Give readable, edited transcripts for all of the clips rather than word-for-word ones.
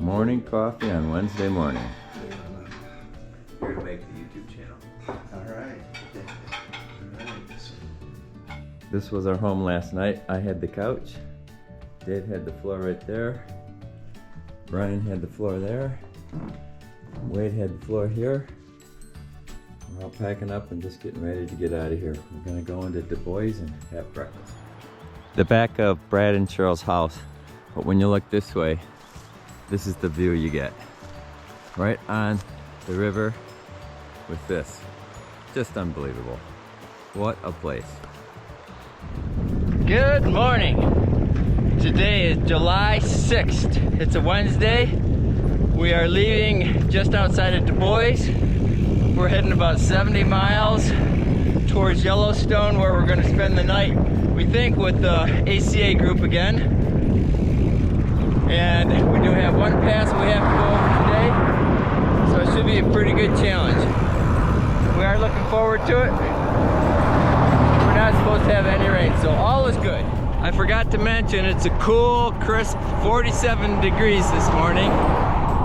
Morning coffee on Wednesday morning. Here to make the YouTube channel. Alright. This was our home last night. I had the couch. Dave had the floor right there. Brian had the floor there. Wade had the floor here. We're all packing up and just getting ready to get out of here. We're gonna go into Du Bois and have breakfast. The back of Brad and Cheryl's house. But when you look this way, this is the view you get. Right on the river with this. Just unbelievable. What a place. Good morning. Today is July 6th. It's a Wednesday. We are leaving just outside of Du Bois. We're heading about 70 miles towards Yellowstone, where we're going to spend the night, we think, with the ACA group again. And we do have one pass we have to go over today, so it should be a pretty good challenge. We are looking forward to it. We're not supposed to have any rain, so all is good. I forgot to mention, it's a cool, crisp 47 degrees this morning.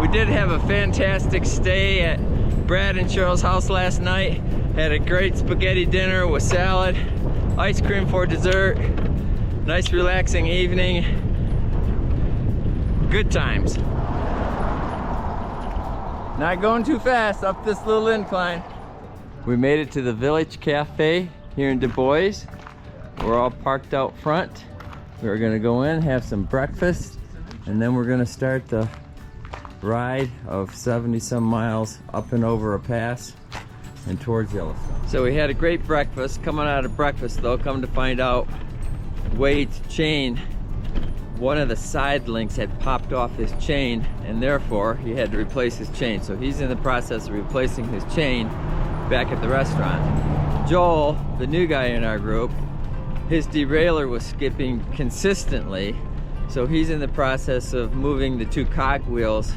We did have a fantastic stay at Brad and Cheryl's house last night. Had a great spaghetti dinner with salad, ice cream for dessert. Nice relaxing evening. Good times. Not going too fast up this little incline. We made it to the Village Cafe here in Du Bois. We're all parked out front. We're gonna go in, have some breakfast, and then we're gonna start the ride of 70 some miles up and over a pass and towards Yellowstone. So we had a great breakfast. Coming out of breakfast though, come to find out Wade's chain, one of the side links had popped off his chain, and therefore he had to replace his chain. So he's in the process of replacing his chain back at the restaurant. Joel, the new guy in our group, his derailleur was skipping consistently, so he's in the process of moving the two cogwheels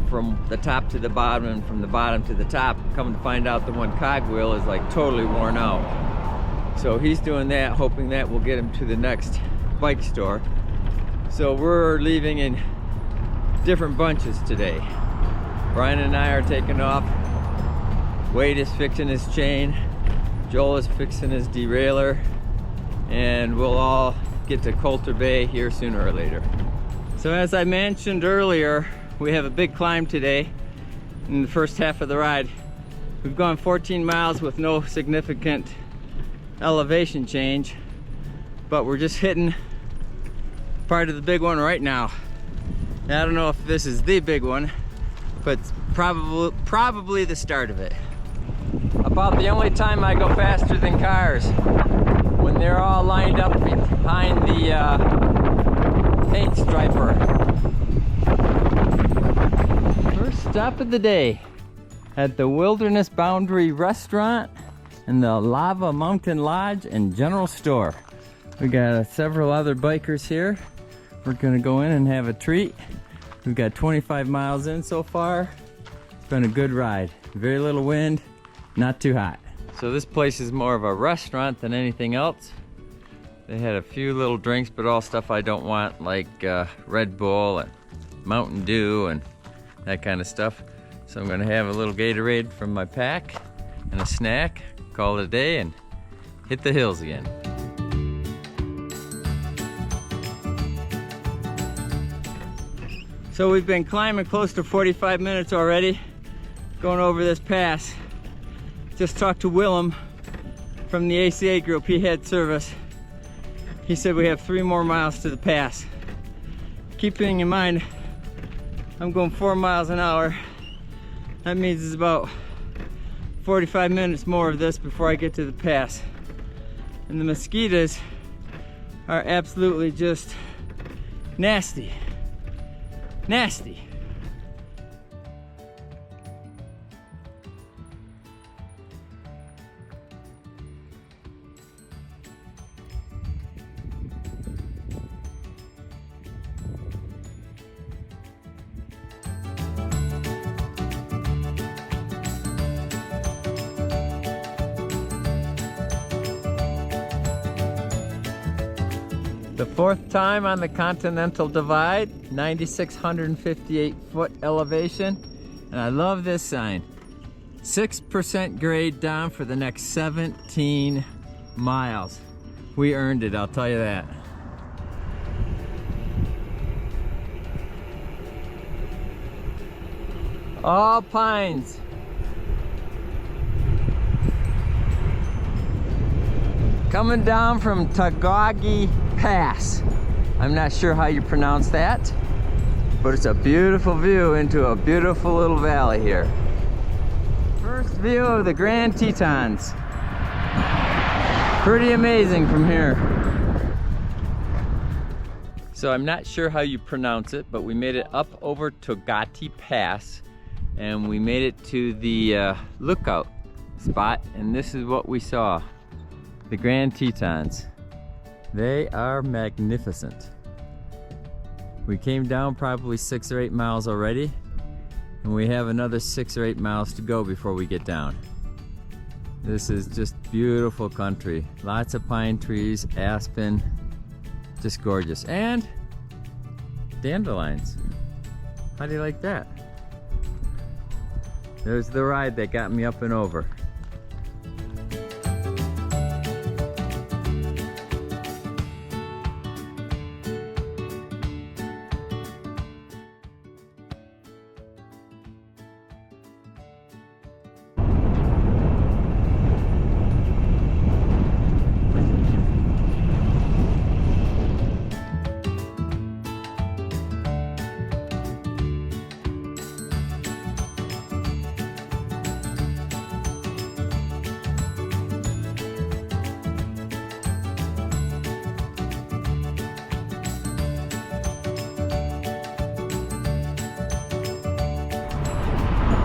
from the top to the bottom and from the bottom to the top. Come to find out, the one cogwheel is like totally worn out. So he's doing that, hoping that will get him to the next bike store. So we're leaving in different bunches today. Brian and I are taking off. Wade is fixing his chain. Joel is fixing his derailleur. And we'll all get to Coulter Bay here sooner or later. So as I mentioned earlier, we have a big climb today in the first half of the ride. We've gone 14 miles with no significant elevation change, but we're just hitting part of the big one right now. I don't know if this is the big one, but it's probably the start of it. About the only time I go faster than cars, when they're all lined up behind the paint striper. First stop of the day at the Wilderness Boundary Restaurant and the Lava Mountain Lodge and General Store. We got several other bikers here. We're gonna go in and have a treat. We've got 25 miles in so far. It's been a good ride. Very little wind, not too hot. So this place is more of a restaurant than anything else. They had a few little drinks, but all stuff I don't want, like Red Bull and Mountain Dew and that kind of stuff. So I'm gonna have a little Gatorade from my pack and a snack, call it a day, and hit the hills again. So we've been climbing close to 45 minutes already, going over this pass. Just talked to Willem from the ACA group. He had service. He said we have 3 more miles to the pass. Keeping in mind, I'm going 4 miles an hour. That means it's about 45 minutes more of this before I get to the pass. And the mosquitoes are absolutely just nasty. Nasty. The fourth time on the Continental Divide, 9,658 foot elevation. And I love this sign. 6% grade down for the next 17 miles. We earned it, I'll tell you that. All pines. Coming down from Tagagi Pass. I'm not sure how you pronounce that, but it's a beautiful view into a beautiful little valley here. First view of the Grand Tetons. Pretty amazing from here. So I'm not sure how you pronounce it, but we made it up over Tagati Pass and we made it to the lookout spot, and this is what we saw. The Grand Tetons. They are magnificent. We came down probably 6 or 8 miles already, and we have another 6 or 8 miles to go before we get down. This is just beautiful country. Lots of pine trees, aspen, just gorgeous. And dandelions. How do you like that? There's the ride that got me up and over.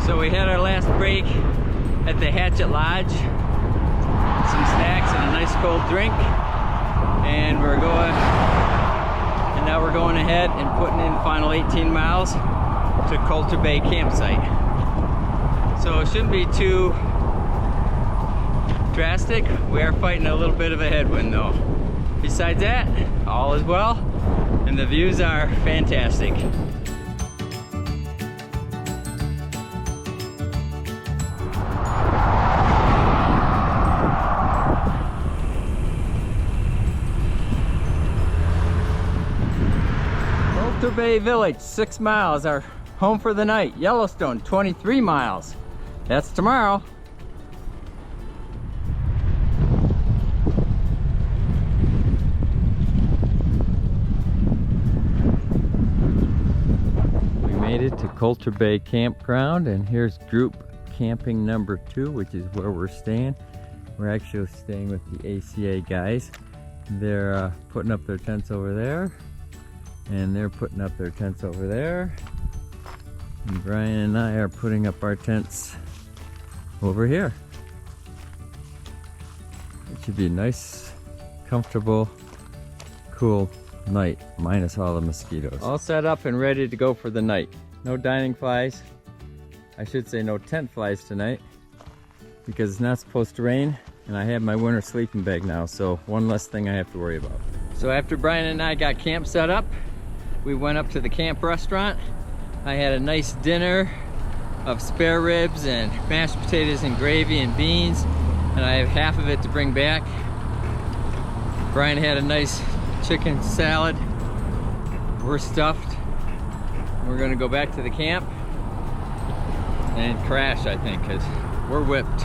So we had our last break at the Hatchet Lodge, some snacks and a nice cold drink, and now we're going ahead and putting in the final 18 miles to Coulter Bay campsite. So it shouldn't be too drastic. We are fighting a little bit of a headwind though. Besides that, all is well, and the views are fantastic. Coulter Bay Village, 6 miles. Our home for the night. Yellowstone, 23 miles. That's tomorrow. We made it to Coulter Bay Campground, and here's group camping number 2, which is where we're staying. We're actually staying with the ACA guys. They're putting up their tents over there. And they're putting up their tents over there. And Brian and I are putting up our tents over here. It should be a nice, comfortable, cool night, minus all the mosquitoes. All set up and ready to go for the night. No dining flies. I should say no tent flies tonight, because it's not supposed to rain, and I have my winter sleeping bag now, so one less thing I have to worry about. So after Brian and I got camp set up, we went up to the camp restaurant. I had a nice dinner of spare ribs and mashed potatoes and gravy and beans, and I have half of it to bring back. Brian had a nice chicken salad. We're stuffed. We're gonna go back to the camp and crash, I think, because we're whipped.